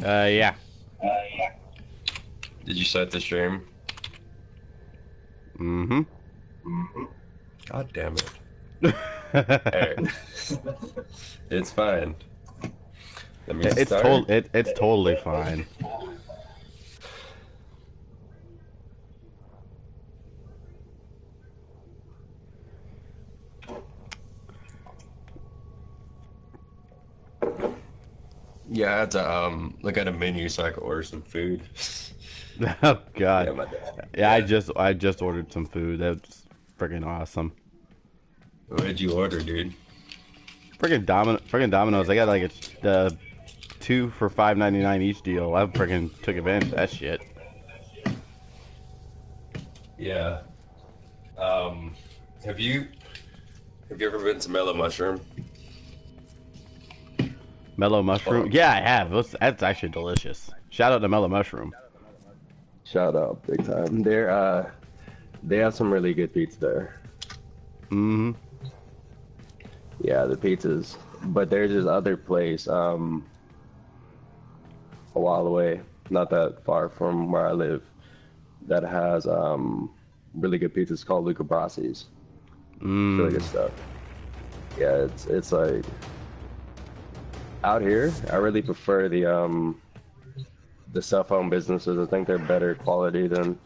Yeah. Did you start the stream? Mm-hmm. God damn it. Hey, it's fine. Let me start. It's totally fine. Yeah, I had to look at a menu so I could order some food. Oh God. Yeah, my bad. Yeah, I just ordered some food. That's freaking awesome. What did you order, dude? Freaking Domino's. I got like the 2 for $5.99 each deal. I freaking took advantage of that shit. Yeah. Um, have you ever been to Mellow Mushroom? Mellow Mushroom. Yeah, I have. That's actually delicious. Shout out to Mellow Mushroom. Shout out, big time. They have some really good pizza there. Mm-hmm. Yeah, the pizzas. But there's this other place, a while away, not that far from where I live, that has really good pizzas called Luca Brassi's. Really good stuff. Yeah, it's like out here, I really prefer the cell phone businesses. I think they're better quality than.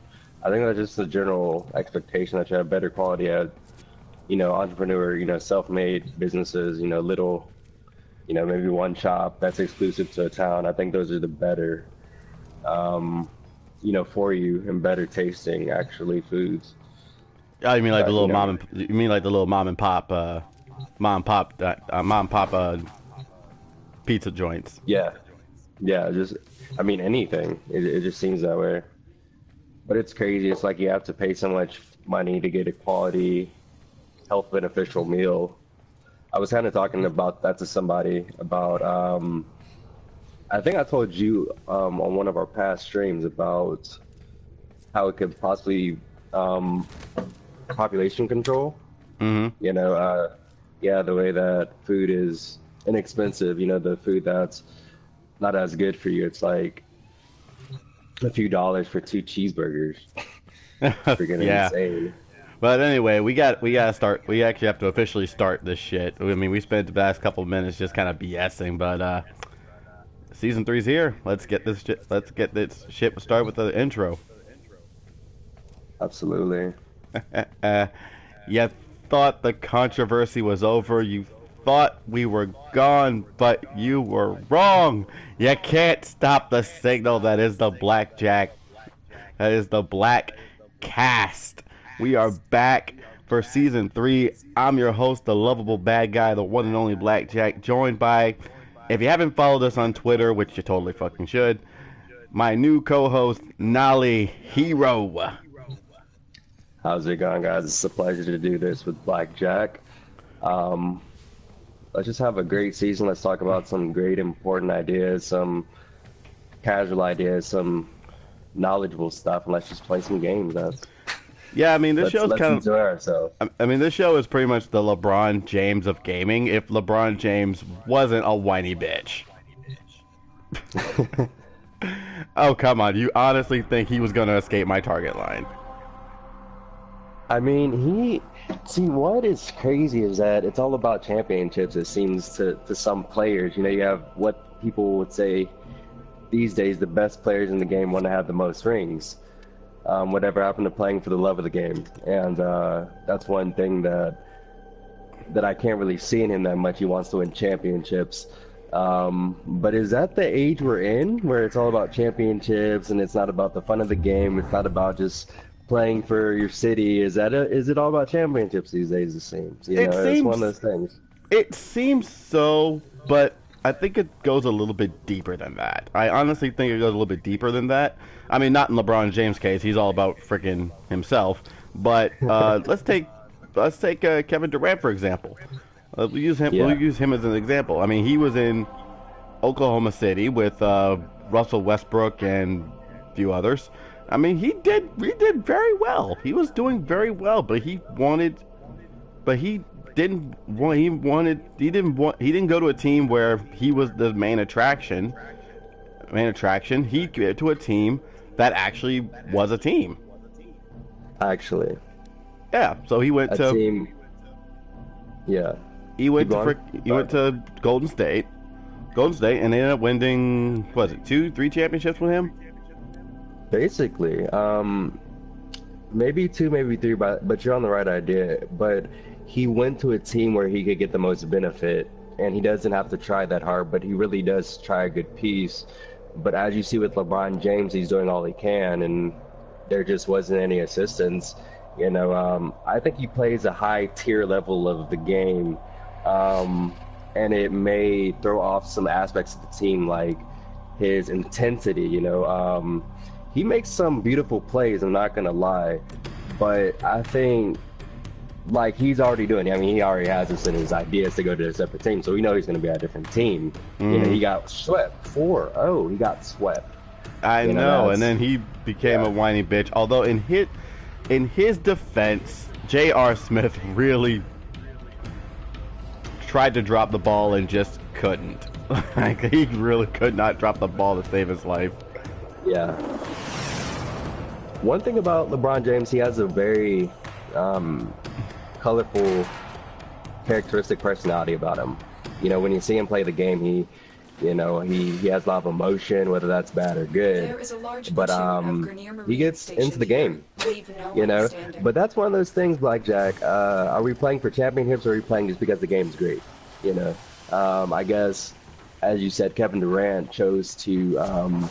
I think that's just the general expectation that you have better quality at, entrepreneur, self-made businesses, little, maybe one shop that's exclusive to a town. I think those are the better, for you and better tasting actually foods. Oh, you mean like But, the little mom and pop, pizza joints? yeah, just, I mean, anything. It just seems that way. But it's crazy. It's like you have to pay so much money to get a quality, health beneficial meal. I was kind of talking about that to somebody about, I think I told you on one of our past streams about how it could possibly population control. Mm-hmm. Yeah, the way that food is inexpensive, the food that's not as good for you. It's like a few dollars for 2 cheeseburgers. Freaking Yeah. insane. But anyway, we gotta start. We actually have to officially start this shit. I mean, we spent the past couple of minutes just kind of BSing, but season 3's here. Let's get this shit started with the intro. Absolutely. You thought the controversy was over. You thought we were gone, but you were wrong. You can't stop the signal that is the blackjack. That is the black cast. We are back for season 3. I'm your host, the lovable bad guy, the one and only Blackjack, joined by, if you haven't followed us on Twitter, which you totally fucking should, my new co-host, Nolly Hero. How's it going, guys? It's a pleasure to do this with Blackjack. Let's just have a great season. Let's talk about some great important ideas, some casual ideas, some knowledgeable stuff, and let's just play some games. Yeah, I mean, this show's let's kind enjoy ourselves. I mean, this show is pretty much the LeBron James of gaming if LeBron James wasn't a whiny bitch. Oh, come on. You honestly think he was going to escape my target line? I mean, see, what is crazy is that it's all about championships, it seems, to some players. You have what people would say these days, the best players in the game want to have the most rings. Whatever happened to playing for the love of the game. And that's one thing that I can't really see in him that much. He wants to win championships. But is that the age we're in, where it's all about championships and it's not about the fun of the game? It's not about just playing for your city. Is it all about championships these days? It seems. It's one of those things. It seems so, but I think it goes a little bit deeper than that. I honestly think it goes a little bit deeper than that. I mean, not in LeBron James' case. He's all about freaking himself. But let's take Kevin Durant for example. We'll use him. Yeah. We'll use him as an example. I mean, he was in Oklahoma City with Russell Westbrook and a few others. I mean, he did very well. He was doing very well, but he didn't go to a team where he was the main attraction. main attraction. He went to a team that actually was a team. Actually, Yeah, so he went a to team. Yeah. he went Keep to going. he went to Golden State. Golden State, and they ended up winning, what was it, 2, 3 championships with him? Basically, maybe two, maybe three, but you're on the right idea. But he went to a team where he could get the most benefit, and he doesn't have to try that hard, but he really does try a good piece. But as you see with LeBron James, he's doing all he can, and there just wasn't any assistance. I think he plays a high tier level of the game, and it may throw off some aspects of the team, like his intensity. He makes some beautiful plays, I'm not gonna lie, but I think like he's already doing it. I mean, he already has this in his ideas to go to a separate team, so we know he's gonna be at a different team. He got swept 4-0. He got swept. I know, and then he became a whiny bitch. Although in his defense, J.R. Smith really tried to drop the ball and just couldn't. Like, he really could not drop the ball to save his life. Yeah. One thing about LeBron James, he has a very colorful, characteristic personality about him. When you see him play the game, he has a lot of emotion, whether that's bad or good. But he gets into the game, But that's one of those things, Blackjack. Are we playing for championships, or are we playing just because the game's great? I guess, as you said, Kevin Durant chose to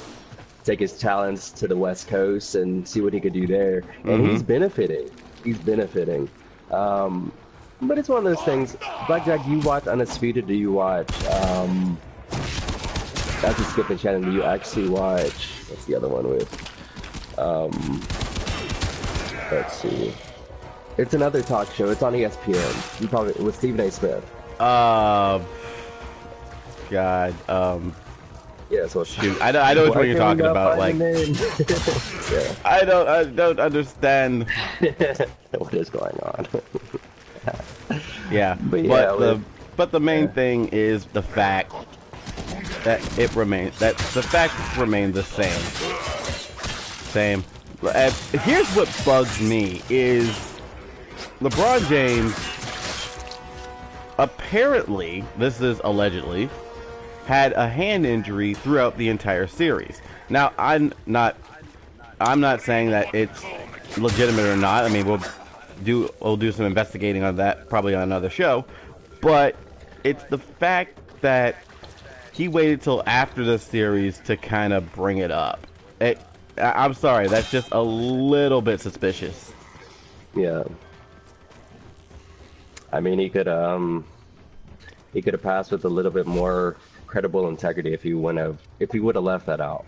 take his talents to the West Coast and see what he could do there, and he's benefiting. But it's one of those things. Blackjack, do you watch Undisputed? Do you watch? That's a skipping channel. Do you actually watch? What's the other one with? Let's see. It's another talk show. It's on ESPN. You probably with Stephen A. Smith. God. Yeah, so shoot. I know which one you're talking about. Like, yeah. I don't understand what is going on. Yeah, but the main thing is the fact that the facts remain the same. Here's what bugs me is LeBron James apparently, this is allegedly, had a hand injury throughout the entire series. Now, I'm not saying that it's legitimate or not. I mean, we'll do some investigating on that probably on another show, but it's the fact that he waited till after the series to kind of bring it up. I'm sorry, that's just a little bit suspicious. Yeah. I mean, he could have passed with a little bit more credible integrity if he would have left that out.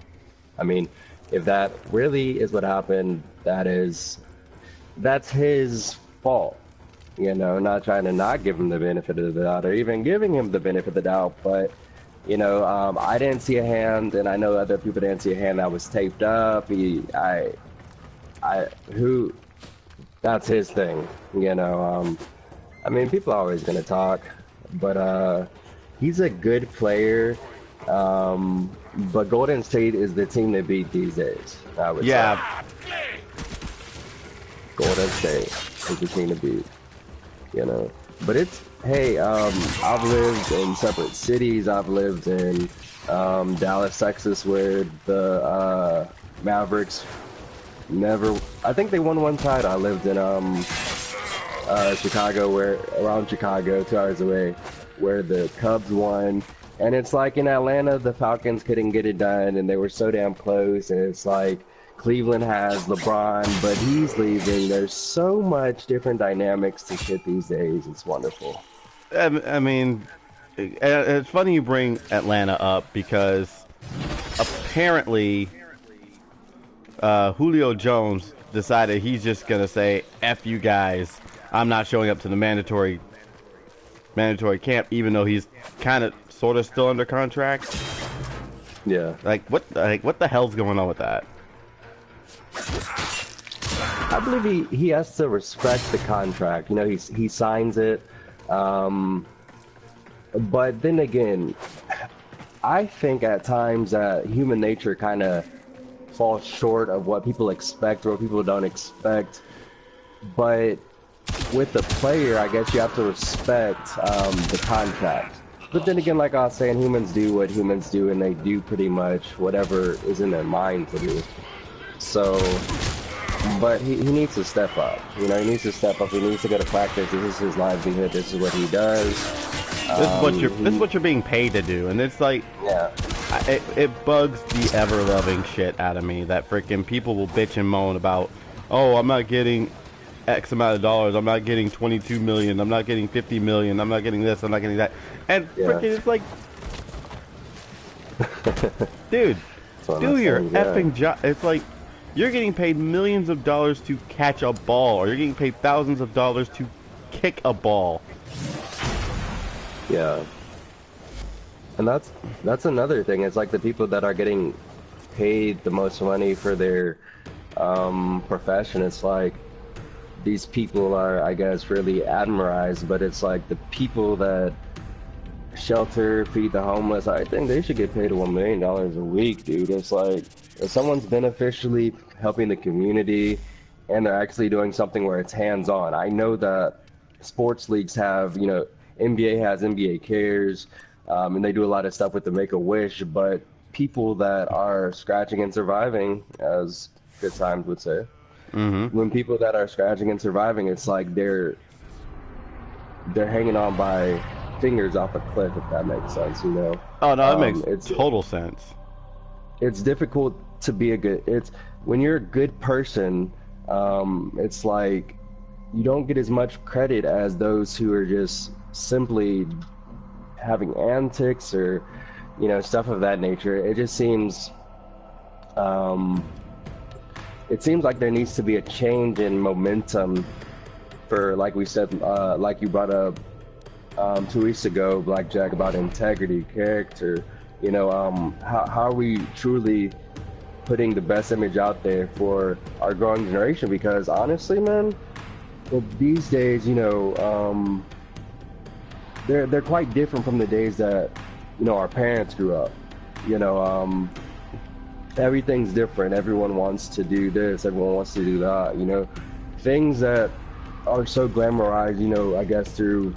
I mean, if that really is what happened, that's his fault. Not trying to not give him the benefit of the doubt or even giving him the benefit of the doubt, but I didn't see a hand, and I know other people didn't see a hand that was taped up. That's his thing, I mean, people are always gonna talk, but he's a good player. But Golden State is the team to beat these days, I would say. Golden State is the team to beat, But it's, hey, I've lived in separate cities. I've lived in Dallas, Texas, where the Mavericks I think they won one title. I lived in Chicago, around Chicago, 2 hours away, where the Cubs won. And it's like in Atlanta, the Falcons couldn't get it done, and they were so damn close. And it's like Cleveland has LeBron, but he's leaving. There's so much different dynamics to shit these days. It's wonderful. I mean, it's funny you bring Atlanta up because apparently Julio Jones decided he's just gonna say, "F you guys, I'm not showing up to the mandatory camp," even though he's kind of sort of still under contract. Yeah. Like what the hell's going on with that? I believe he has to respect the contract. He signs it. But then again, I think at times that human nature kind of falls short of what people expect or what people don't expect. But with the player, I guess you have to respect the contract. But then again, like I was saying, humans do what humans do, and they do pretty much whatever is in their mind to do. So, but he needs to step up. You know, he needs to step up. He needs to go to practice. This is his livelihood. This is what he does. This is what you're being paid to do, and it's like, Yeah. it bugs the ever loving shit out of me that freaking people will bitch and moan about, oh, I'm not getting X amount of dollars, I'm not getting 22 million, I'm not getting 50 million, I'm not getting this, I'm not getting that, and Yeah. freaking it's like, dude, do your effing job. It's like you're getting paid millions of dollars to catch a ball, or you're getting paid thousands of dollars to kick a ball. Yeah. And that's another thing. It's like the people that are getting paid the most money for their profession. It's like these people are, I guess, really admirized, but it's like the people that shelter, feed the homeless, I think they should get paid $1 million a week, dude. It's like if someone's beneficially helping the community and they're actually doing something where it's hands-on. I know that sports leagues have, you know, NBA has NBA Cares, and they do a lot of stuff with the Make-A-Wish, but people that are scratching and surviving, as Good Times would say, when people that are scratching and surviving, it's like they're hanging on by fingers off a cliff, if that makes sense, you know. Oh no, that makes total sense. It's difficult to be a good. It's when you're a good person. It's like you don't get as much credit as those who are just simply having antics or, you know, stuff of that nature. It just seems. It seems like there needs to be a change in momentum for, like we said, like you brought up 2 weeks ago, Blackjack, about integrity, character. You know, how are we truly putting the best image out there for our growing generation? Because honestly, man, these days, you know, they're quite different from the days that, you know, our parents grew up. You know, everything's different. Everyone wants to do this. Everyone wants to do that. You know, things that are so glamorized, you know, I guess through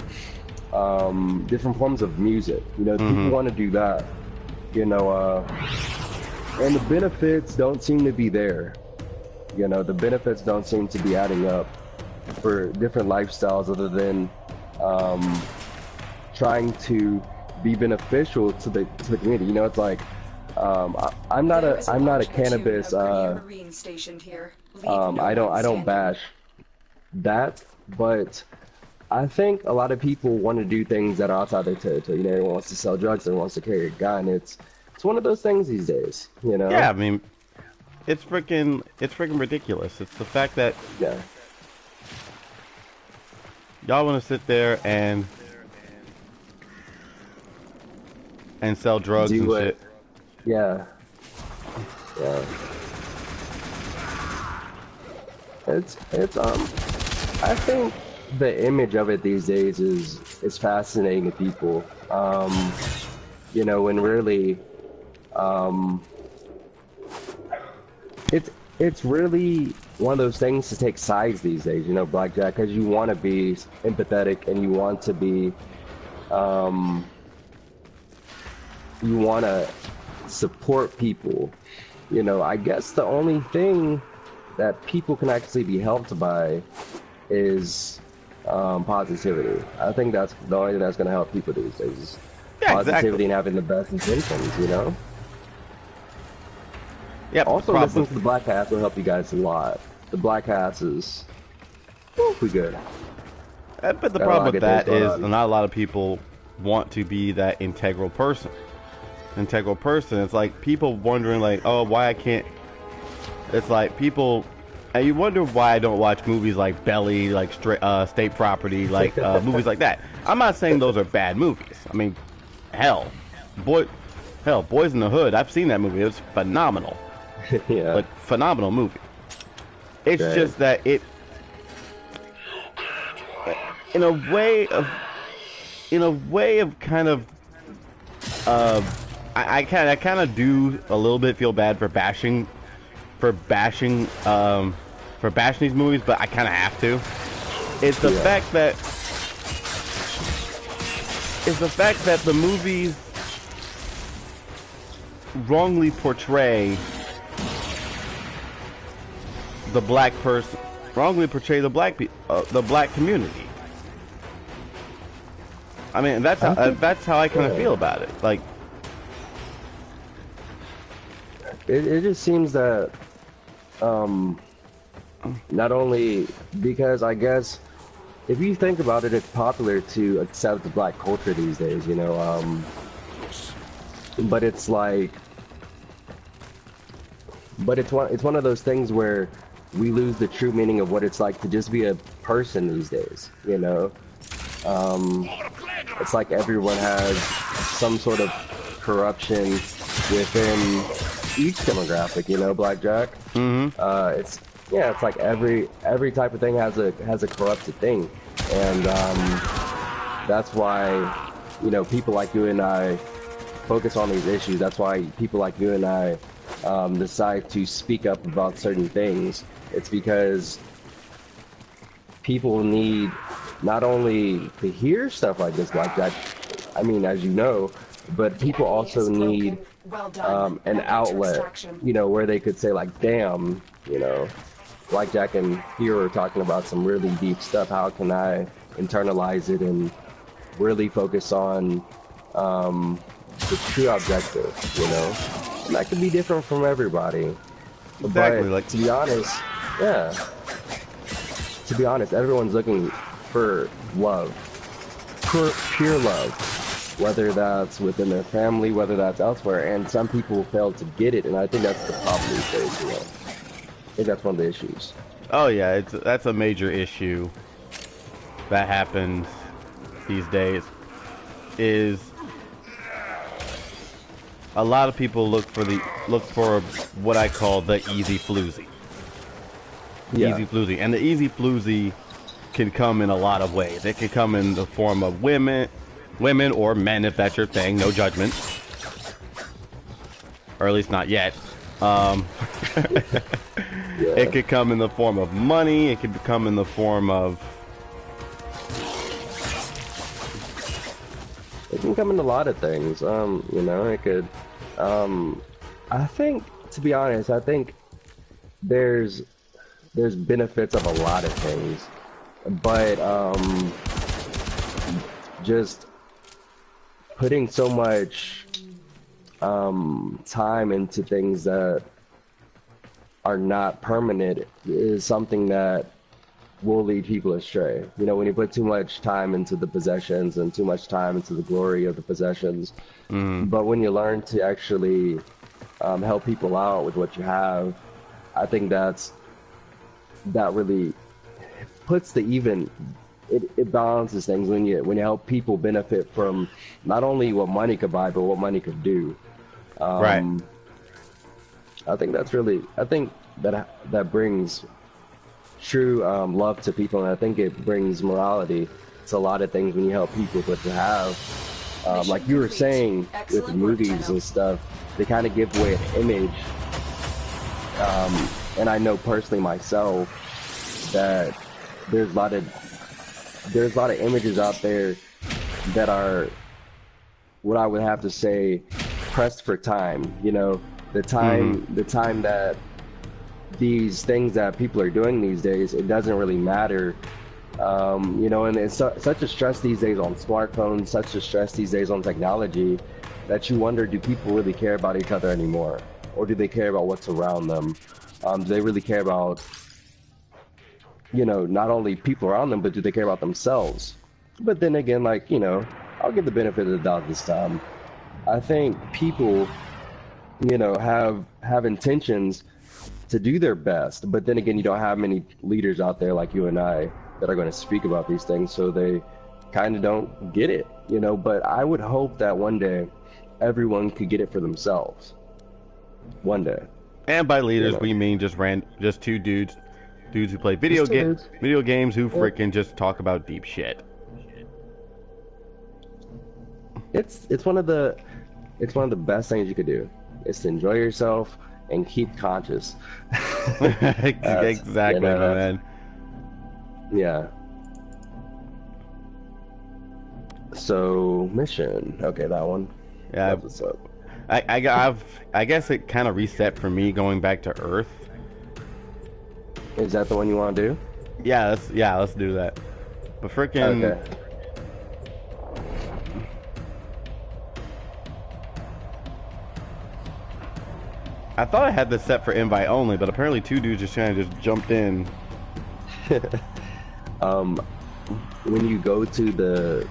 different forms of music. You know, people want to do that. You know, and the benefits don't seem to be there. You know, the benefits don't seem to be adding up for different lifestyles, other than trying to be beneficial to the community. You know, it's like I'm not a cannabis. I don't bash that, but I think a lot of people want to do things that are outside their territory. You know, everyone wants to sell drugs, everyone wants to carry a gun. It's one of those things these days, you know? Yeah, I mean, it's freaking ridiculous. It's the fact that y'all want to sit there and sell drugs and shit. Yeah. It's I think the image of it these days is fascinating to people. You know, when really, it's really one of those things to take sides these days. You know, Blackjack, because you want to be empathetic and you want to be, you want to support people. You know, I guess the only thing that people can actually be helped by is positivity. I think that's the only thing that's going to help people these days. Is positivity and having the best intentions, you know? Yeah. Also, listening to the Black Hats will help you guys a lot. The Black Hats is pretty good. But the problem with that is not a lot of people want to be that integral person. It's like people wondering, like, oh, why I can't. It's like people, and you wonder why I don't watch movies like Belly, like State Property, like movies like that. I'm not saying those are bad movies. I mean, hell, Boys in the Hood. I've seen that movie. It was phenomenal. Yeah. Like, phenomenal movie. It's just that it, in a way of kind of I kind of do a little bit feel bad for for bashing for bashing these movies, but I kind of have to. It's the Yeah. fact that the movies wrongly portray the black person, wrongly portray the black community. I mean, I think, that's how I kind of yeah. feel about it. Like, It just seems that not only because I guess if you think about it, it's popular to accept the black culture these days, you know. But it's like, but it's one of those things where we lose the true meaning of what it's like to just be a person these days, you know. Um, it's like everyone has some sort of corruption within each demographic, you know, Blackjack. It's yeah, it's like every type of thing has a corrupted thing, and that's why you know people like you and I focus on these issues. That's why people like you and I decide to speak up about certain things. It's because people need not only to hear stuff like this, Blackjack. I mean, as you know, but people also need an outlet, you know, where they could say like, damn, you know, Blackjack and here are talking about some really deep stuff. How can I internalize it and really focus on the true objective, you know? And that could be different from everybody. exactly, But like, to be honest, yeah, to be honest, everyone's looking for love, pure love, whether that's within their family, whether that's elsewhere, and some people fail to get it, and I think that's the problem these days, you know. I think that's one of the issues. oh yeah, that's a major issue that happens these days. Is a lot of people look for what I call the easy floozy. Yeah, Easy floozy, and the easy floozy can come in a lot of ways. It can come in the form of women or men, if that's your thing. No judgment, or at least not yet. Um, it yeah. could come in the form of money. It could come in the form of It can come in a lot of things. You know, it could. I think, to be honest, I think there's benefits of a lot of things, but just putting so much time into things that are not permanent is something that will lead people astray. You know, when you put too much time into the possessions and too much time into the glory of the possessions, but when you learn to actually help people out with what you have, I think that really puts the even. It balances things when you help people benefit from not only what money could buy, but what money could do. right. I think that's really. I think that brings true love to people, and I think it brings morality to a lot of things when you help people with what you have. Like you were saying with the movies and stuff, they kind of give away an image. And I know personally myself that there's a lot of images out there that are what I would have to say pressed for time. You know, the time that these things that people are doing these days, it doesn't really matter. You know, and it's such a stress these days on smartphones, such a stress these days on technology, that you wonder, do people really care about each other anymore? Or do they care about what's around them? Do they really care about, you know, not only people around them, but do they care about themselves? But then again, like, you know, I'll give the benefit of the doubt this time. I think people, you know, have intentions to do their best, but then again, you don't have many leaders out there like you and I that are going to speak about these things, so they kind of don't get it, you know. But I would hope that one day everyone could get it for themselves. One day, And by you leaders, know. we mean just two dudes who play Just two dudes. video games who Yeah. freaking just talk about deep shit. It's one of the It's one of the best things you could do. Is to enjoy yourself and keep conscious. Exactly, my man. Yeah. So mission. Okay, that one. Yeah, That's what's up. I guess it kind of reset for me going back to Earth. Is that the one you want to do? Let's do that. But freaking. Okay. I thought I had this set for invite only, but apparently two dudes just kind of just jumped in. um, when you go to the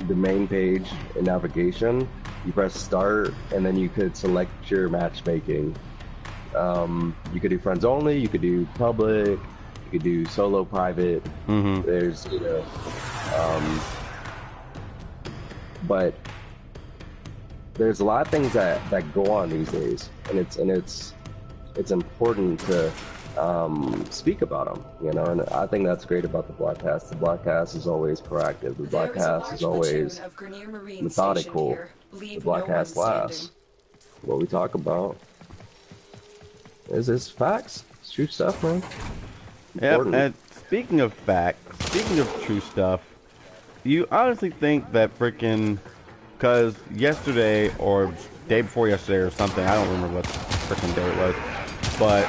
main page in navigation, you press start, and then you could select your matchmaking. You could do friends only, you could do public, you could do solo private. There's, but there's a lot of things that go on these days, and it's important to speak about them, and I think that's great about the broadcast. The broadcast is always proactive. The broadcast is always methodical. The broadcast lasts. What we talk about is this facts. It's true stuff, man. Yep, and speaking of facts, speaking of true stuff, you honestly think that freaking, because yesterday or day before yesterday or something, I don't remember what freaking day it was, but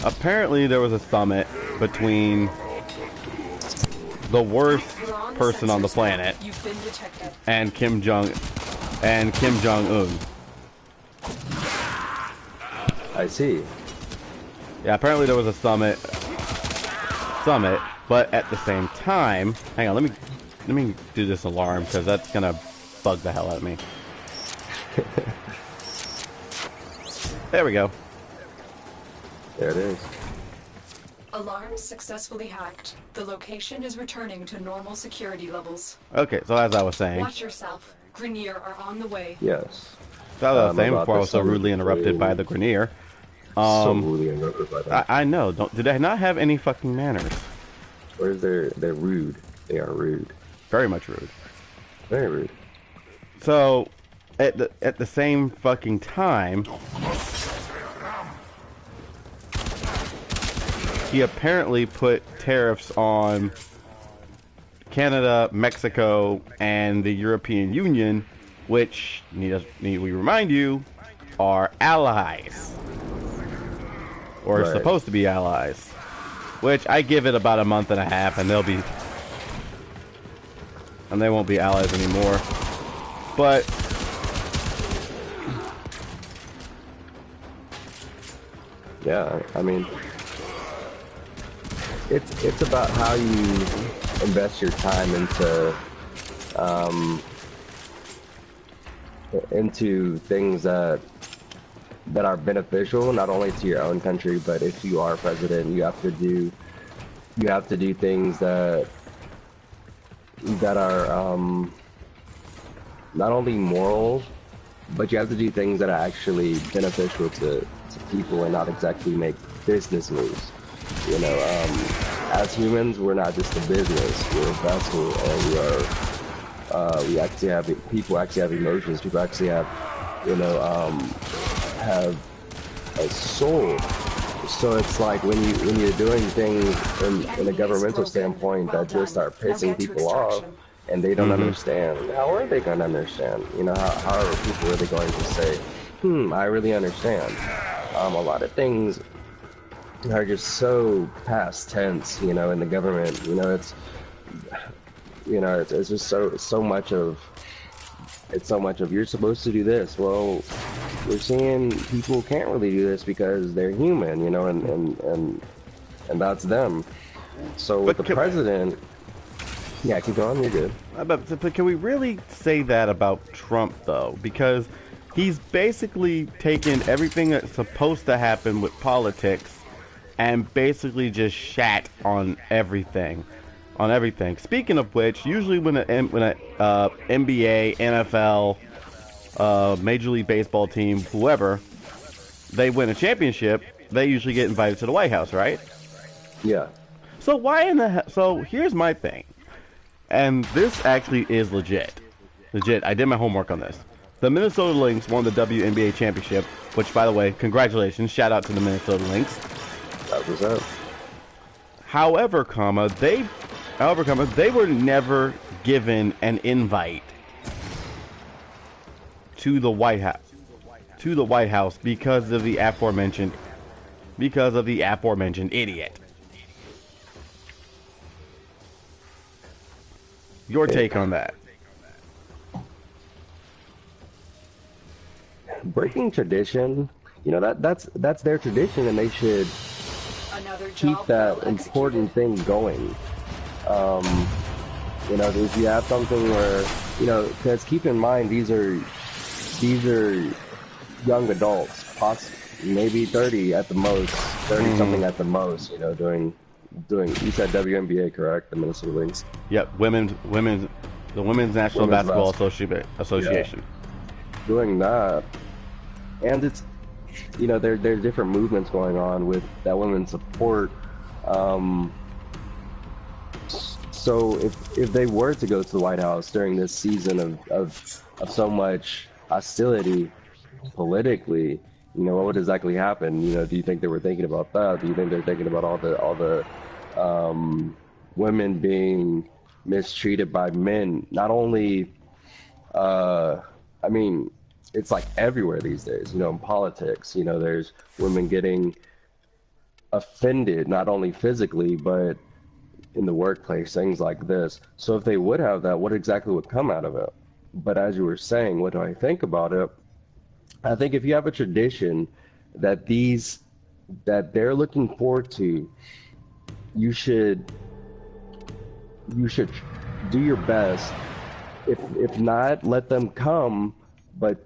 apparently there was a summit between the worst person on the planet and Kim Jong Un. I see. Yeah, apparently there was a summit, but at the same time, hang on, let me do this alarm because that's gonna bug the hell out of me. There we go. There it is. Alarm successfully hacked. The location is returning to normal security levels. Okay, so as I was saying, Watch yourself. Grenier are on the way. Yes. so as I was saying before I was so rudely interrupted by the Grenier. So rudely interrupted by that. I know. Did I not have any fucking manners? Or they're rude. They are rude. Very much rude. Very rude. So, at the same fucking time, he apparently put tariffs on Canada, Mexico, and the European Union, which, need we remind you, are allies. Or Right. supposed to be allies. Which I give it about a month and a half and they won't be allies anymore. But Yeah, I mean, it's about how you invest your time into things that are beneficial not only to your own country, but if you are president, you have to do things that are not only moral, but you have to do things that are actually beneficial to people and not exactly make business moves. As humans, we're not just a business, we're a vessel, and people actually have emotions, people actually have a soul. So it's like when you're doing things in a governmental standpoint that just are pissing people off and they don't understand, how are they going to understand? How are people really going to say, I really understand? A lot of things are just so past tense, in the government. It's just so much of you're supposed to do this. Well, we're seeing people can't really do this because they're human, and that's them. So with the president, yeah, keep going, you're good. But can we really say that about Trump though? Because he's basically taken everything that's supposed to happen with politics and basically just shat on everything. Speaking of which, usually when an NBA, NFL, Major League Baseball team, whoever, they win a championship, they usually get invited to the White House, right? Yeah. So why in the hell? So here's my thing, and this actually is legit. legit, I did my homework on this. The Minnesota Lynx won the WNBA championship, which, by the way, congratulations. Shout out to the Minnesota Lynx. That was up. However, they were never given an invite to the White House. Because of the aforementioned idiot. Your take on that? Breaking tradition, that's their tradition, and they should keep that important thing going. If you have something where, because keep in mind these are young adults, maybe 30 at the most, 30 something at the most, doing, you said WNBA, correct? The Minnesota Lynx. Yep, the Women's National Basketball Association. Yeah. Doing that, and it's, there's different movements going on with that women's support. So if they were to go to the White House during this season of so much hostility politically, what would exactly happen? Do you think they were thinking about that? Do you think they're thinking about all the women being mistreated by men? Not only, it's like everywhere these days, in politics, there's women getting offended, not only physically, but in the workplace, things like this. So if they would have that, what exactly would come out of it? But as you were saying, what do I think about it? I think if you have a tradition that they're looking forward to, you should do your best. If not, let them come, but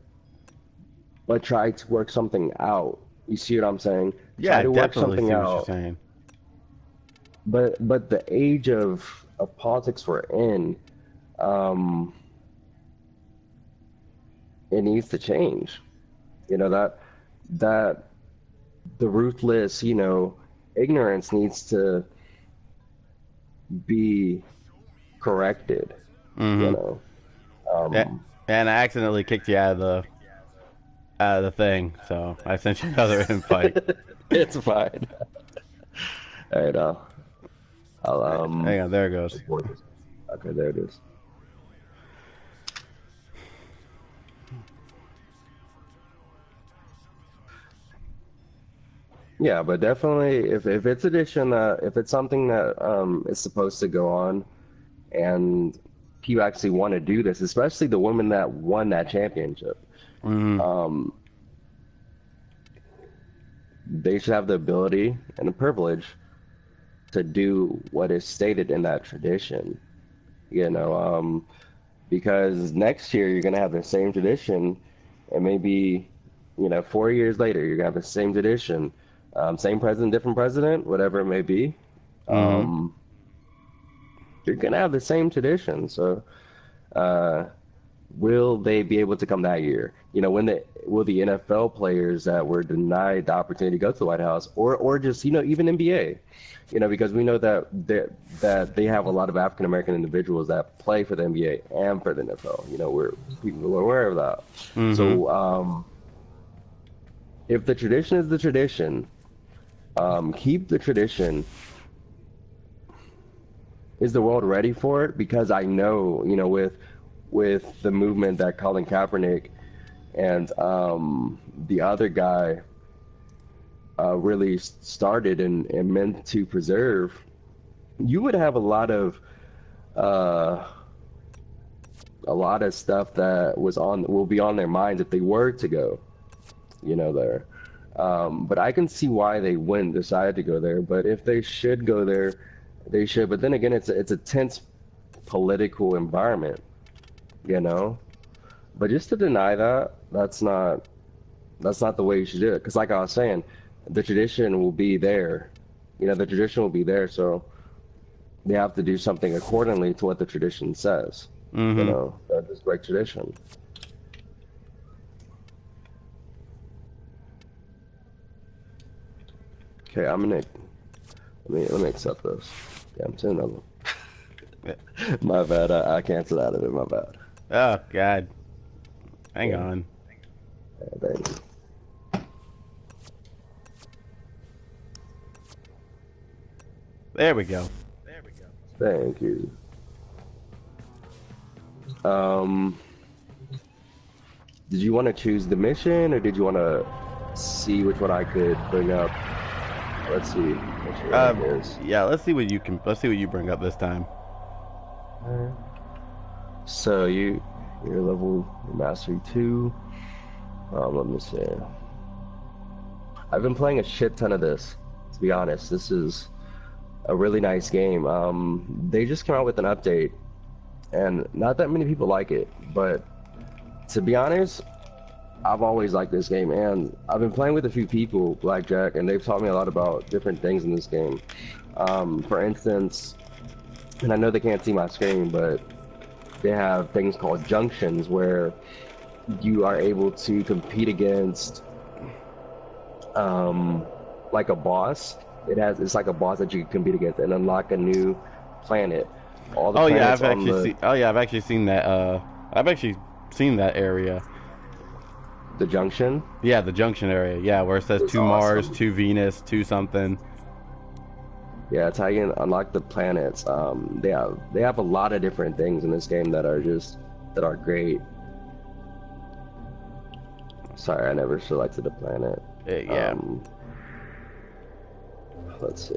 try to work something out. You see what I'm saying? Yeah, try to work definitely something see what out. you're saying. But the age of politics we're in, it needs to change. That the ruthless, ignorance needs to be corrected. Mm-hmm. And I accidentally kicked you out of the thing, so I sent you another invite. It's fine. All right, I'll hang on, there it goes. Okay, there it is. Yeah, but definitely, if it's if it's something that is supposed to go on, and people actually want to do this, especially the women that won that championship, they should have the ability and the privilege to do what is stated in that tradition, because next year you're going to have the same tradition, and maybe, 4 years later you're going to have the same tradition, same president, different president, whatever it may be. You're going to have the same tradition. So will they be able to come that year? Will the NFL players that were denied the opportunity to go to the White House, or just, even NBA, because we know that they have a lot of African American individuals that play for the NBA and for the NFL. We're aware of that. Mm-hmm. So if the tradition is the tradition, keep the tradition. Is the world ready for it? Because I know, with the movement that Colin Kaepernick and the other guy really started and meant to preserve, you would have a lot of stuff that will be on their minds if they were to go, there. But I can see why they wouldn't decide to go there. But if they should go there, they should. But then again, it's a tense political environment, But just to deny that, that's not the way you should do it. Because like I was saying, the tradition will be there. The tradition will be there. So they have to do something accordingly to what the tradition says. Mm-hmm. That just break tradition. Okay, let me accept this. Yeah, I'm saying another one. My bad. I canceled out of it. My bad. Oh God. Hang Yeah. on. Thank you. There we go. Thank you. Um, did you want to choose the mission, or did you want to see which one I could bring up? Let's see. Which rank is. Yeah. Let's see what you can. Let's see what you bring up this time. So you're level mastery 2. Let me see. I've been playing a shit ton of this. To be honest, this is a really nice game. They just came out with an update, and not that many people like it. But to be honest, I've always liked this game, and I've been playing with a few people, Blackjack, and they've taught me a lot about different things in this game. For instance, and I know they can't see my screen, but they have things called junctions where you are able to compete against like a boss. It's like a boss that you can compete against and unlock a new planet. All the Oh yeah, planets on the I've actually seen that. I've actually seen that area. the junction. Yeah, the junction area. Yeah, where it says It's 2 Mars, awesome. 2 Venus, 2 something. Yeah, it's how you can unlock the planets. They have a lot of different things in this game that are great. Sorry, I never selected a planet. Yeah. Let's see.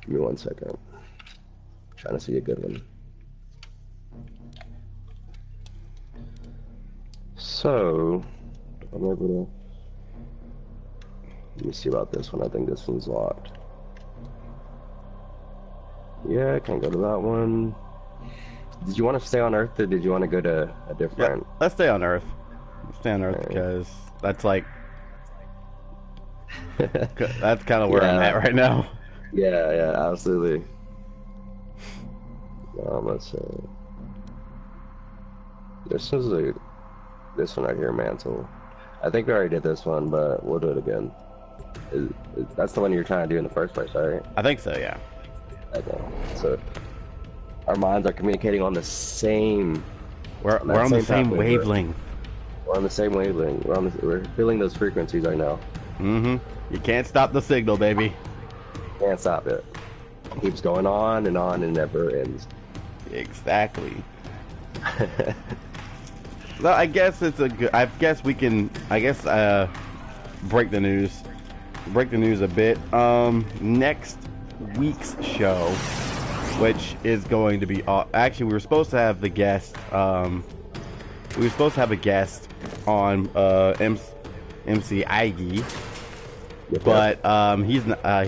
Give me 1 second. Trying to see a good one. So, I'm able to. Let me see about this one. I think this one's locked. Yeah, I can't go to that one. Did you want to stay on Earth, or did you want to go to a Yeah, different? let's stay on Earth. Let's stay on Earth Okay. because that's like that's kind of where I'm Yeah. at right now. Yeah, absolutely. Let's see. This one right here, Mantle. I think we already did this one, but we'll do it again. That's the one you're trying to do in the first place, right? I think so. Yeah. Okay. So our minds are communicating on the same. We're that on the same pathway. wavelength. We're on the same wavelength. We're feeling those frequencies right now. Mm-hmm. You can't stop the signal, baby. Can't stop it. It keeps going on and never ends. Exactly. Well, I guess it's a good. I guess we can. I guess break the news. Break the news a bit. Next week's show, which is going to be actually we were supposed to have the guest. We were supposed to have a guest on MC Iggy, but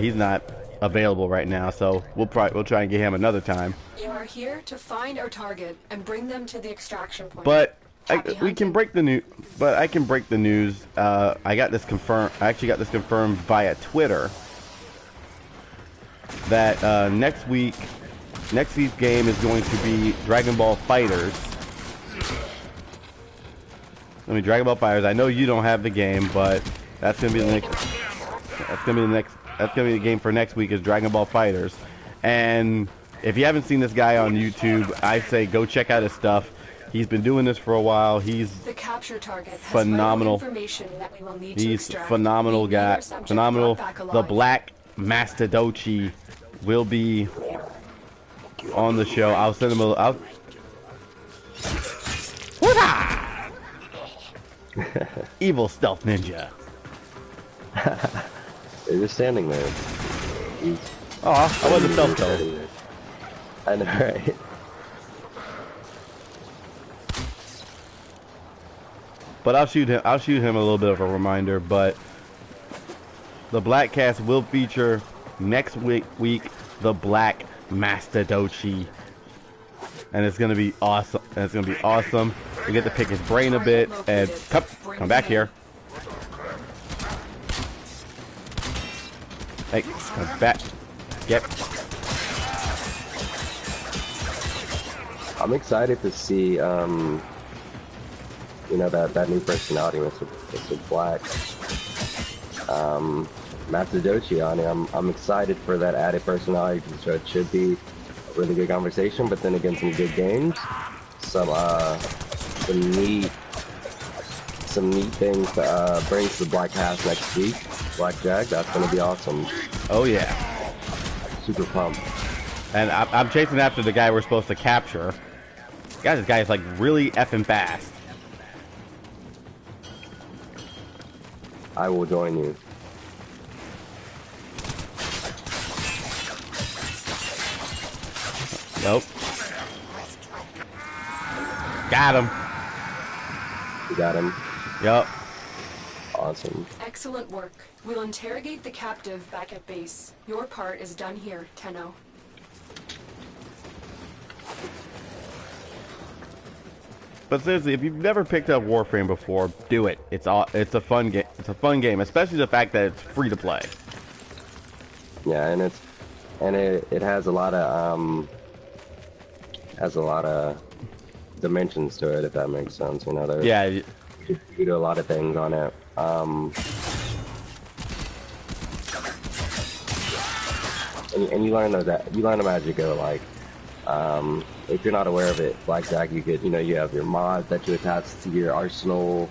he's not available right now. So we'll try and get him another time. You are here to find our target and bring them to the extraction point. But Happy we hunting. can break the news. But I can break the news. I got this confirmed. I actually got this confirmed via Twitter that next week's game is going to be Dragon Ball Fighters. Dragon Ball Fighters. I know you don't have the game, but that's gonna be the next. That's gonna be the game for next week is Dragon Ball Fighters. And if you haven't seen this guy on YouTube, I say go check out his stuff. He's been doing this for a while. He's The capture target has phenomenal. vital information that we will need to He's extract. phenomenal We need guy. our subject Phenomenal. brought back The alive. Black Mastadochi will be on the show. I'll send him a. I'll. Whoa-ha! Evil stealth ninja. They're just standing there. Oh, I wasn't stealth though. Standing there. I know, right? But I'll shoot him. I'll shoot him a little bit of a reminder. But the Black Cast will feature next week the Black Mastadochi, and it's gonna be awesome. We get to pick his brain a bit and come back here. Hey, come back. Yep. I'm excited to see, that new personality, Mr. Black. Matsudochi on it. I'm excited for that added personality. So it should be a really good conversation, but then again, some good games, some some neat things to bring to the Black Pass next week. Blackjack, that's gonna be awesome. Oh yeah. Super pumped. And I'm chasing after the guy we're supposed to capture. Guys, this guy is like really effing fast. I will join you. Nope. Got him. You got him. Yup. Awesome. Excellent work. We'll interrogate the captive back at base. Your part is done here, Tenno. But seriously, if you've never picked up Warframe before, do it. It's a fun game. It's a fun game, especially the fact that it's free to play. Yeah, and it has a lot of dimensions to it, if that makes sense. You know, there's, Yeah. you do a lot of things on it. And you learn the magic of like, if you're not aware of it, Blackjack, you could, you have your mods that you attach to your arsenal,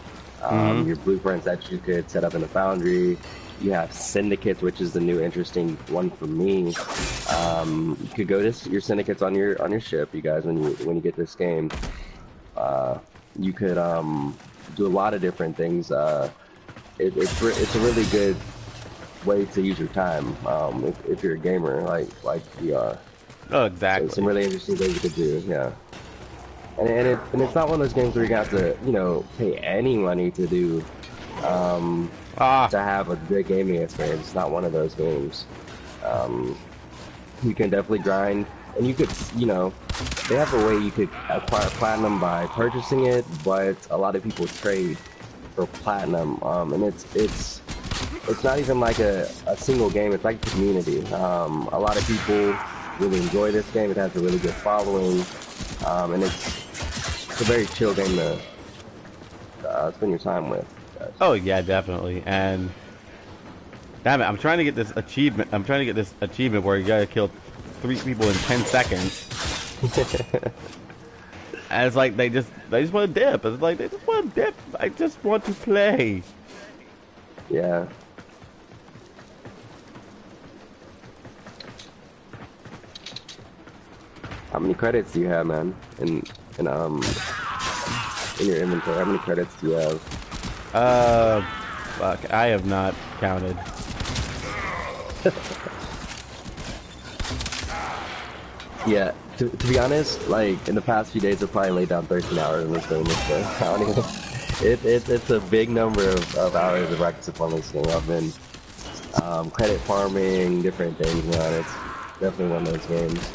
your blueprints that you could set up in the foundry. You have syndicates, which is the new interesting one for me. You could go to your syndicates on your ship, you guys, when you get this game. You could do a lot of different things. It's a really good way to use your time if you're a gamer like we are. Oh, exactly. So some really interesting things you could do, yeah. And it's not one of those games where you have to pay any money to do to have a good gaming experience. It's not one of those games. You can definitely grind, and you could they have a way you could acquire platinum by purchasing it, but a lot of people trade for platinum, and it's not even like a single game. It's like a community. A lot of people really enjoy this game. It has a really good following, and it's a very chill game to spend your time with. Oh yeah, definitely. And damn it, I'm trying to get this achievement. Where you gotta kill 3 people in 10 seconds. And it's like they just want to dip. It's like they just want to dip. I just want to play. Yeah. How many credits do you have, man? In your inventory, how many credits do you have? Fuck, I have not counted. Yeah, to be honest, like in the past few days, I've probably laid down 13 hours in this game. I don't even. It's a big number of hours of practice upon this game. I've been credit farming, different things, man. It's definitely one of those games.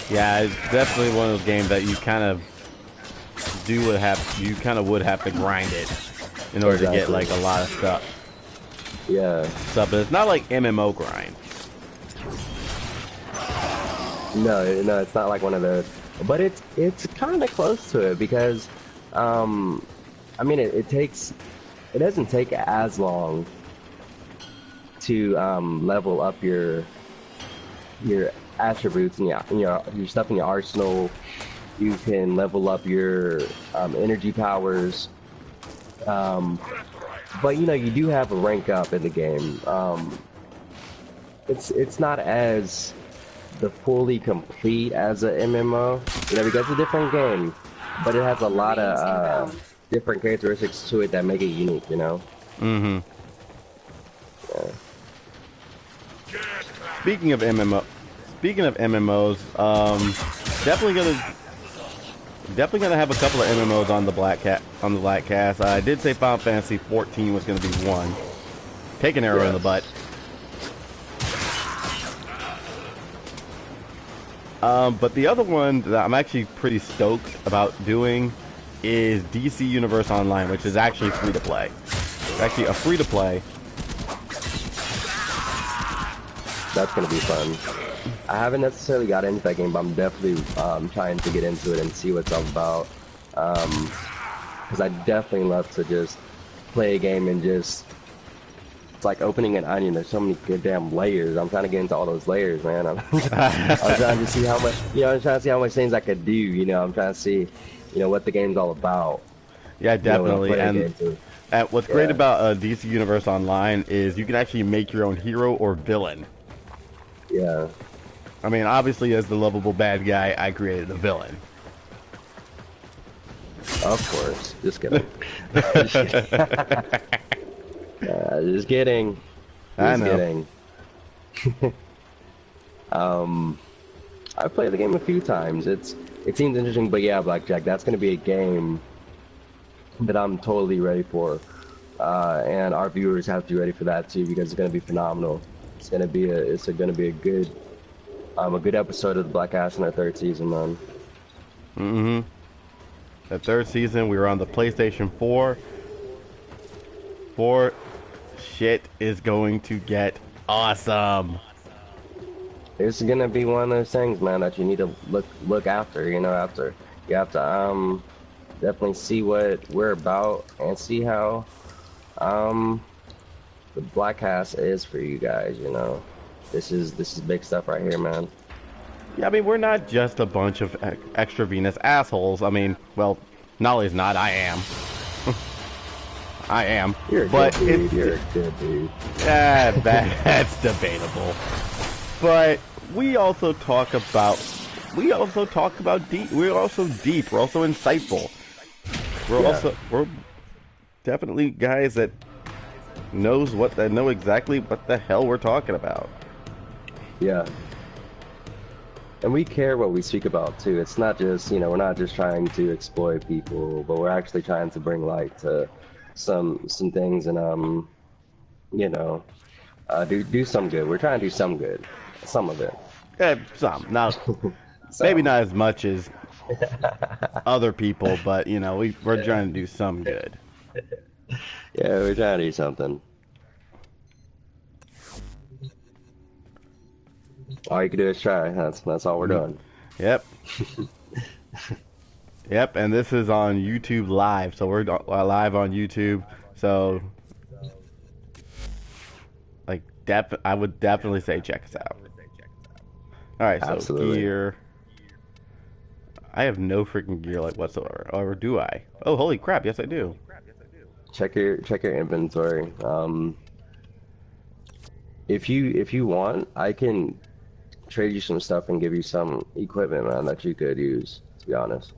Yeah, it's definitely one of those games that you kind of would have to grind it in order to get like a lot of stuff. Yeah. But it's not like MMO grind. No, it's not like one of those. But it's kind of close to it because, I mean, it doesn't take as long to level up your attributes and your stuff in your arsenal. You can level up your energy powers, but you do have a rank up in the game. It's not as the fully complete as a MMO, because it's a different game, but it has a lot of different characteristics to it that make it unique. Mm-hmm. Yeah. Speaking of MMOs, definitely gonna have a couple of MMOs on the Black Cast. I did say Final Fantasy 14 was gonna be one. Take an arrow in the butt. But the other one that I'm actually pretty stoked about doing is DC Universe Online, which is actually free to play. It's actually a free to play. That's gonna be fun. I haven't necessarily got into that game, but I'm definitely trying to get into it and see what it's all about. Because I definitely love to just play a game and just, it's like opening an onion. There's so many goddamn layers. I'm trying to get into all those layers, man. I'm trying to see how much, I'm trying to see how much things I could do. I'm trying to see, what the game's all about. Yeah, When I'm definitely. playing a And game too. what's great Yeah, about DC Universe Online is you can actually make your own hero or villain. yeah, I mean, obviously, as the lovable bad guy, I created the villain. of course. Just kidding. Just kidding. Just kidding. I Just know. kidding. I've played the game a few times. It seems interesting, but yeah, Blackjack, that's going to be a game that I'm totally ready for, and our viewers have to be ready for that too because it's going to be phenomenal. It's going to be a good episode of the Black Ass in our third season, man. Mm-hmm. The third season, we were on the PlayStation 4. Shit is going to get awesome. It's going to be one of those things, man, that you need to look after. After you have to definitely see what we're about and see how the Black Ass is for you guys. This is big stuff right here, man. Yeah, I mean, we're not just a bunch of extra Venus assholes. I mean, well, Nolly's not. I am. I am. You're a but good dude. You're a good dude. That's debatable. But we also talk about deep. We're also deep. We're also insightful. We're definitely guys that know exactly what the hell we're talking about. Yeah. And we care what we speak about too. It's not just, we're not just trying to exploit people, but we're actually trying to bring light to some things and do some good. We're trying to do some good. Some of it. Yeah, some. Now, maybe not as much as other people, but we're trying to do some good. Yeah, we're trying to do something. All you can do is try. That's all we're doing. Yep. Yep, and this is on YouTube Live, so we're live on YouTube. So, I would definitely say check us out. All right, so Absolutely. gear. I have no freaking gear whatsoever, or do I? Oh, holy crap! Yes, I do. Check your inventory. If you want, I can trade you some stuff and give you some equipment, man, that you could use. To be honest,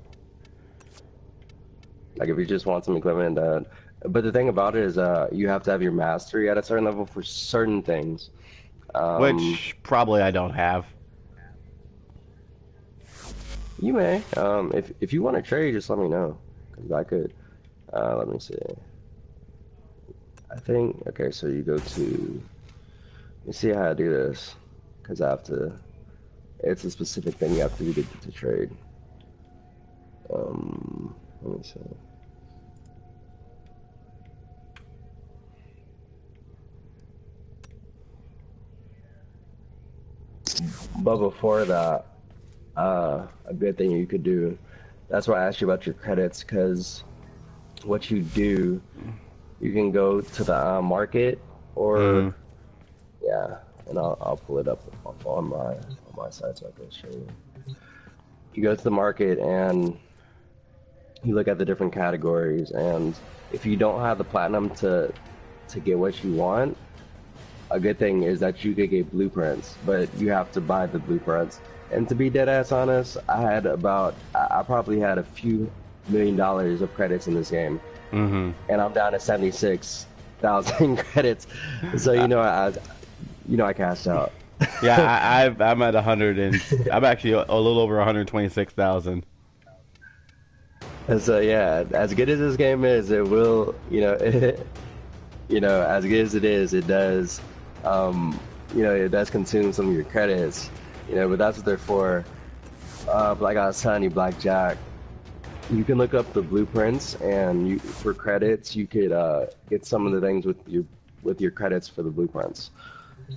like if you just want some equipment but the thing about it is, you have to have your mastery at a certain level for certain things. Which probably I don't have. You may. If you want to trade, just let me know, because I could. Let me see. I think, okay, so you go to, let me see how I do this, because I have to, it's a specific thing you have to do to trade. Let me see. But before that, a good thing you could do, that's why I asked you about your credits, because what you do, you can go to the market, or yeah, and I'll pull it up on my side so I can show you. You go to the market and you look at the different categories, and if you don't have the platinum to get what you want, a good thing is that you could get blueprints, but you have to buy the blueprints. And to be dead ass honest, I probably had a few $1 million of credits in this game, and I'm down to 76,000 credits. So I cashed out. Yeah, I'm at 100 and I'm actually a little over 126,000. And so yeah, as good as this game is, it will, as good as it is, it does, it does consume some of your credits, but that's what they're for. But like I was telling you, Blackjack, you can look up the blueprints, and for credits, you could get some of the things with your credits for the blueprints.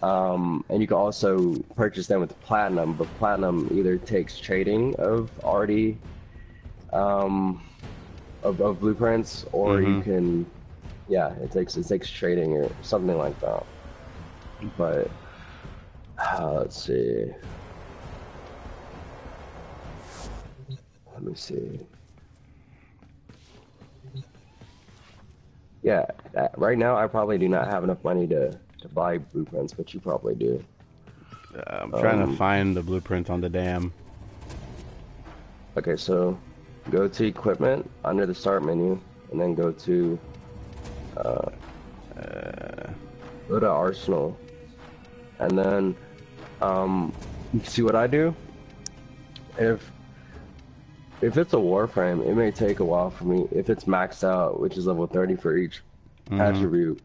And you can also purchase them with platinum, but platinum either takes trading of already of blueprints, or you can, yeah, it takes trading or something like that. But let's see. Let me see. Yeah, right now I probably do not have enough money to buy blueprints, but you probably do. I'm trying to find the blueprint on the dam. Okay, so go to equipment under the start menu, and then go to arsenal, and then you see what I do. If it's a warframe, it may take a while for me. If it's maxed out, which is level 30 for each attribute,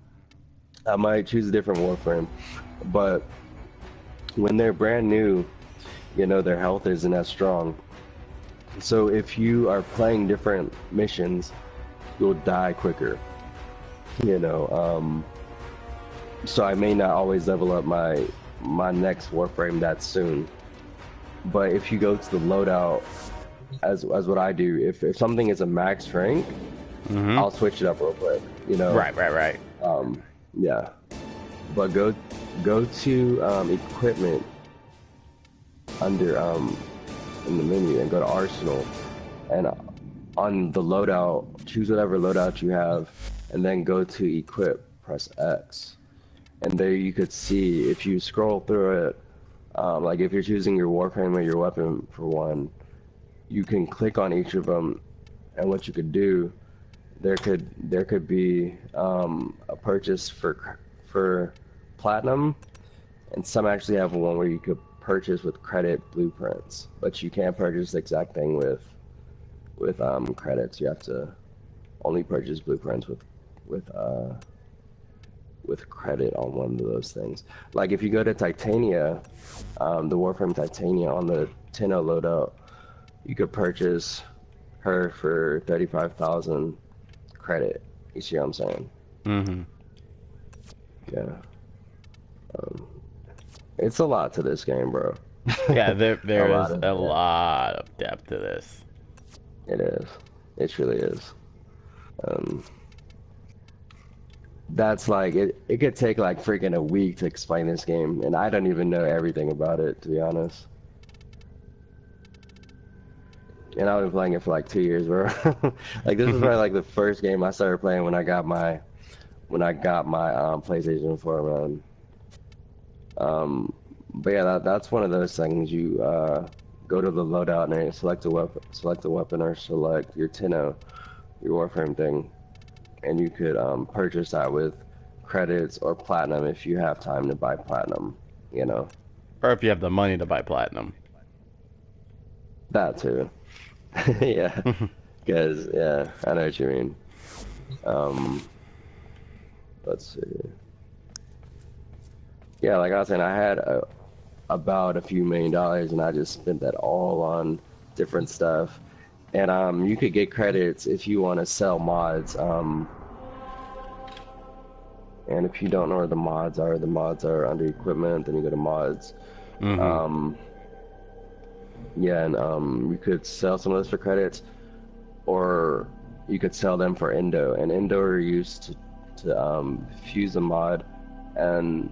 I might choose a different warframe. But when they're brand new, you know, their health isn't as strong. So if you are playing different missions, you'll die quicker. You know, so I may not always level up my next warframe that soon. But if you go to the loadout, as what I do, if something is a max rank, I'll switch it up real quick. You know. Right. Yeah. But go to equipment under in the menu and go to arsenal, and on the loadout, choose whatever loadout you have, and then go to equip, press X, and there you could see, if you scroll through it, like if you're choosing your warframe or your weapon for one, you can click on each of them, and what you could do, there could be a purchase for platinum, and some actually have one where you could purchase with credit blueprints, but you can't purchase the exact thing with credits. You have to only purchase blueprints with credit on one of those things. Like if you go to Titania, the Warframe Titania on the Tenno loadout, you could purchase her for 35,000 credit. You see what I'm saying? Yeah. It's a lot to this game, bro. Yeah, there is a lot of depth to this. It is. It truly is. That's like, it could take like freaking a week to explain this game, and I don't even know everything about it, to be honest. And I've been playing it for like 2 years, bro. Like this is probably like the first game I started playing when I got my PlayStation 4, man. But yeah, that's one of those things. You go to the loadout and select a weapon, or select your Tenno, your Warframe thing, and you could purchase that with credits or platinum if you have time to buy platinum, you know. Or if you have the money to buy platinum. That too. Yeah, because yeah, I know what you mean. Let's see. Yeah, like I was saying, I had about a few $1 million, and I just spent that all on different stuff. And you could get credits if you want to sell mods. And if you don't know where the mods are under equipment. Then you go to mods. Yeah, and you could sell some of those for credits, or you could sell them for Endo. And Endo are used to fuse a mod and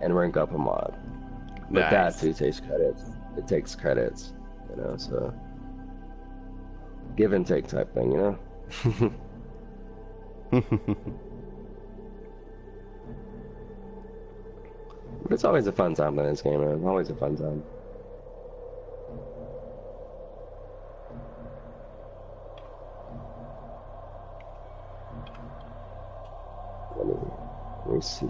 rank up a mod. But that too takes credits. It takes credits, you know, so give and take type thing, you know. But it's always a fun time playing this game, man. Always a fun time. Let me see.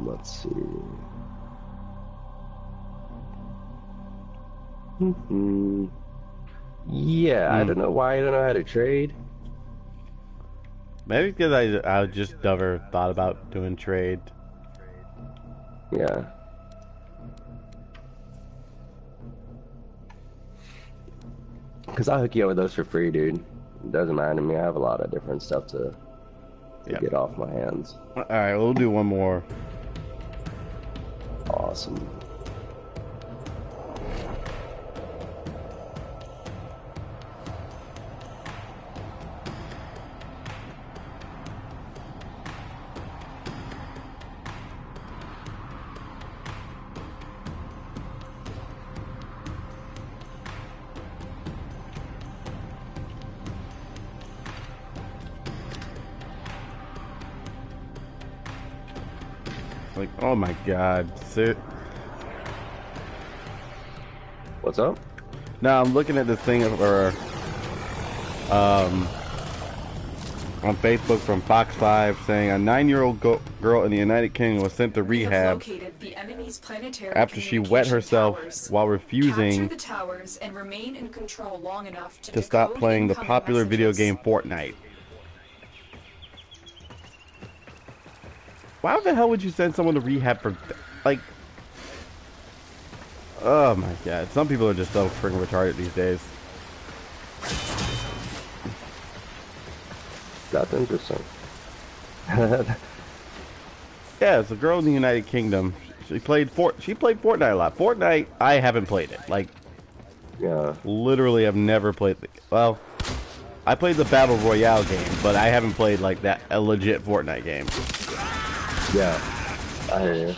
Let's see. Yeah, I don't know why I don't know how to trade. Maybe because I just never thought about doing trade. Yeah. Because I'll hook you up with those for free, dude. It doesn't matter to me. I have a lot of different stuff to get off my hands. Alright, we'll do one more. Awesome. Like, oh my god. Sit. What's up? Now I'm looking at this thing or on Facebook from Fox 5 saying a 9-year-old girl in the United Kingdom was sent to rehab after she wet herself while refusing the towers and remain in control long enough to stop playing the popular video game Fortnite. Why the hell would you send someone to rehab for, like, oh my god, some people are just so freaking retarded these days. That's interesting. Yeah, it's a girl in the United Kingdom. She played Fortnite a lot. Fortnite, I haven't played it. Like, Yeah. literally, I've never played. Well, I played the Battle Royale game, but I haven't played like that a legit Fortnite game. Yeah. I hear you.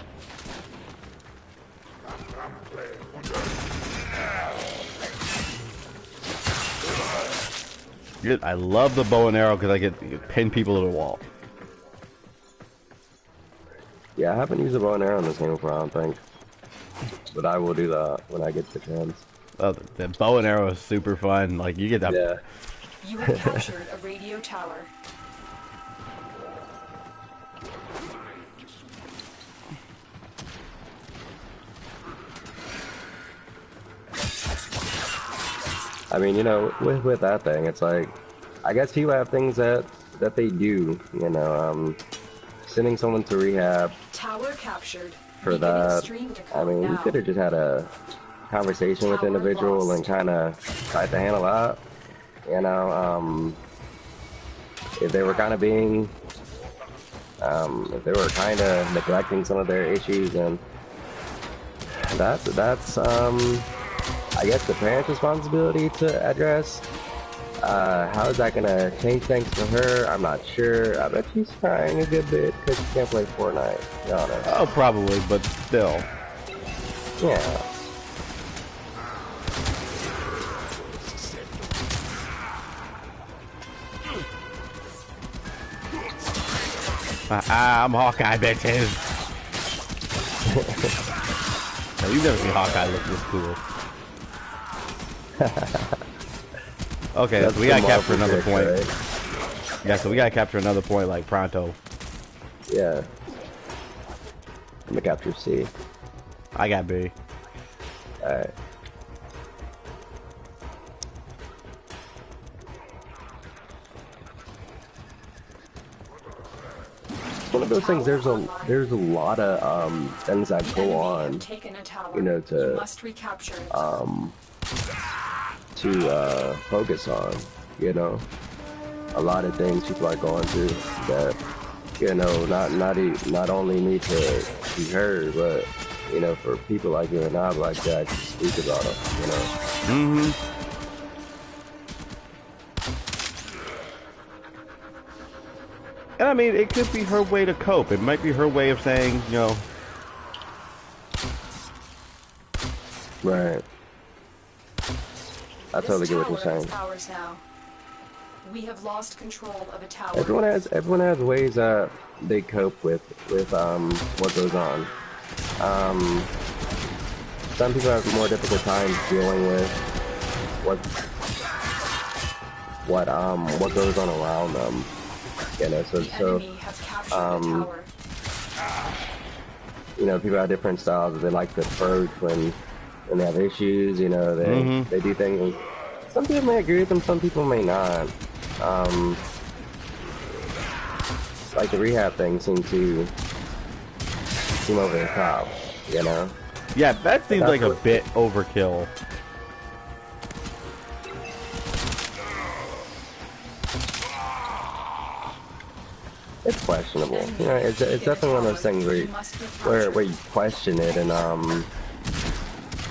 I love the bow and arrow because I get to pin people to the wall. Yeah, I haven't used a bow and arrow in this game before, I don't think. But I will do that when I get the chance. Oh, the bow and arrow is super fun. Like, you get that. Yeah. You have captured a radio tower. I mean, you know, with that thing, it's like, I guess people have things that they do, you know, sending someone to rehab Tower captured. for that. I mean, you could have just had a conversation with the individual and kind of tried to handle that, you know, if they were kind of being, if they were kind of neglecting some of their issues, and that's I guess the parent's responsibility to address. How is that gonna change things for her? I'm not sure. I bet she's crying a good bit because she can't play Fortnite, to be honest. Oh, probably, but still. Yeah. I'm Hawkeye, bitches. No, you've never seen Hawkeye look this cool. Okay, so we gotta capture another point. Right? Yeah, so we gotta capture another point like pronto. Yeah. I'm gonna capture C. I got B. Alright. One of those things. There's a lot of things that go on, you know, to focus on, you know, a lot of things people are going through that, you know, not only need to be heard, but, you know, for people like you and I like to actually speak about them, you know. Mm-hmm. And I mean, it could be her way to cope. It might be her way of saying, you know. Right. I totally get what you're saying. We have lost control of a tower. Everyone has ways that they cope with what goes on. Some people have more difficult times dealing with what goes on around them. You know, you know, people have different styles. They like to approach when they have issues. You know, they do things. Some people may agree with them, some people may not. Like the rehab thing seem over the top, you know? Yeah, that seems like a bit overkill. It's questionable. You know, it's definitely one of those things where you question it, and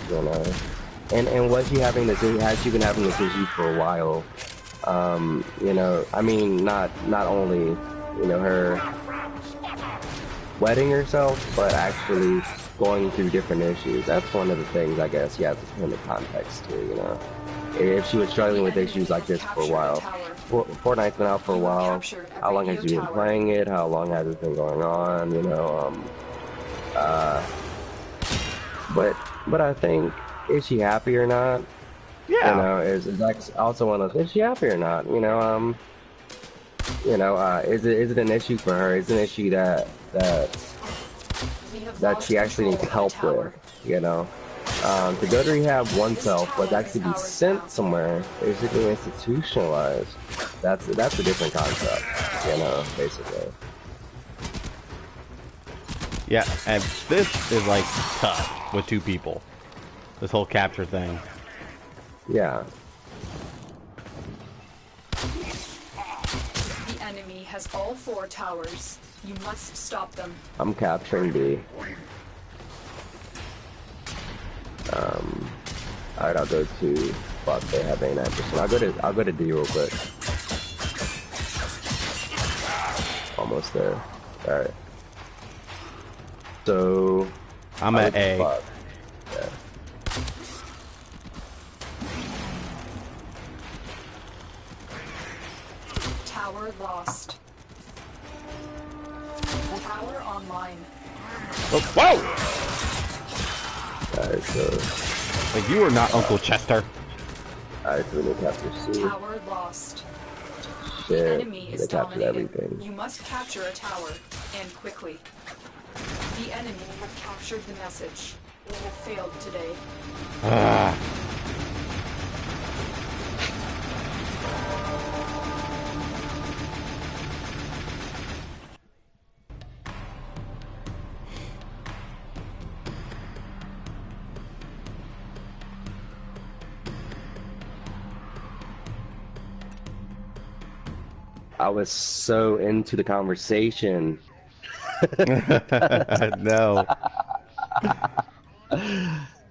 you know, and was she having this? Had she been having this issue for a while? You know, I mean, not only, you know, her wetting herself, but actually going through different issues. That's one of the things, I guess, you have to put in the context too, you know. If she was struggling with issues like this for a while. Fortnite's been out for a while. How long has she been playing it? How long has it been going on? You know, Uh, but I think, is she happy or not? You Yeah. know, is like also one of those, is she happy or not? Is it an issue for her? Is it an issue We have that lost she actually control needs of the help with? tower. You know, to go to rehab This oneself, but tower is actually be ours now. sent somewhere, basically institutionalized. That's a different concept. You know, basically. Yeah, and this is like tough with two people. This whole capture thing. Yeah. The enemy has all 4 towers. You must stop them. I'm capturing B. Alright, I'll go to fuck, they have 89%. I'll go to D real quick. Almost there. Alright. So I'm at A. fuck. Yeah. Tower lost. Tower online. Oh, whoa! Alright, so Like, you are not Uncle Chester. alright, so we need to capture C. Tower lost. The Shit. enemy They is captured dominating. everything. You must capture a tower, and quickly. The enemy have captured the message. We have failed today. Ah. I was so into the conversation. No.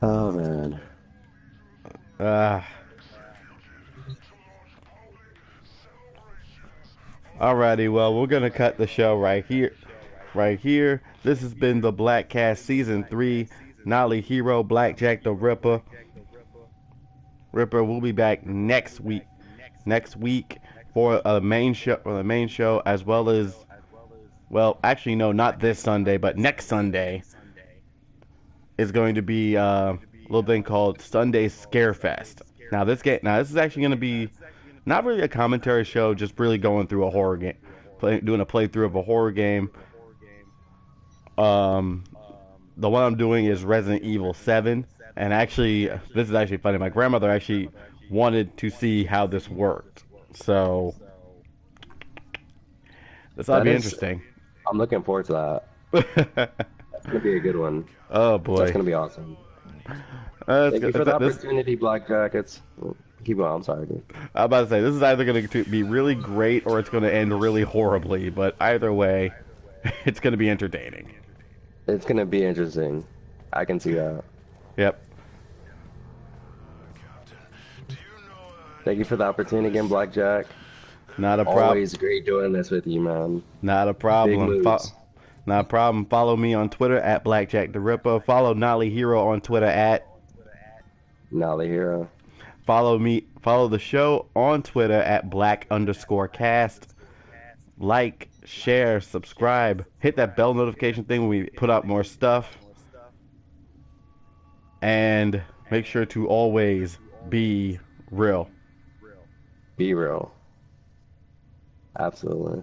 Oh man. Ah. Alrighty, well, we're gonna cut the show right here. Right here. This has been the Black Cast Season 3. Nolly Hero, Blackjack the Ripper. Ripper will be back next week. Next week for a main show, as well as, well, actually no, not this Sunday, but next Sunday is going to be a little thing called Sunday Scarefest. Now this is actually going to be not really a commentary show, just really going through a horror game, doing a playthrough of a horror game. The one I'm doing is Resident Evil 7, and actually, this is actually funny. My grandmother actually wanted to see how this worked, so this ought to That be is, interesting. I'm looking forward to that. That's gonna be a good one. Oh That's boy. gonna be awesome. It's Thank you good. for the This, opportunity, Black Jackets. Keep going. I'm sorry, dude. I'm about to say this is either going to be really great or it's going to end really horribly. But either way, it's going to be entertaining. It's gonna be interesting. I can see that. Yep. Thank you for the opportunity again, Blackjack. Not a problem. Always great doing this with you, man. Not a Big problem. moves. Not a problem. Follow me on Twitter at Blackjack the Ripper. Follow Nolly Hero on Twitter at. Nolly Hero. Follow the show on Twitter at Black_cast. Like, share, subscribe, hit that bell notification thing when we put out more stuff. And make sure to always be real. Be real. Absolutely.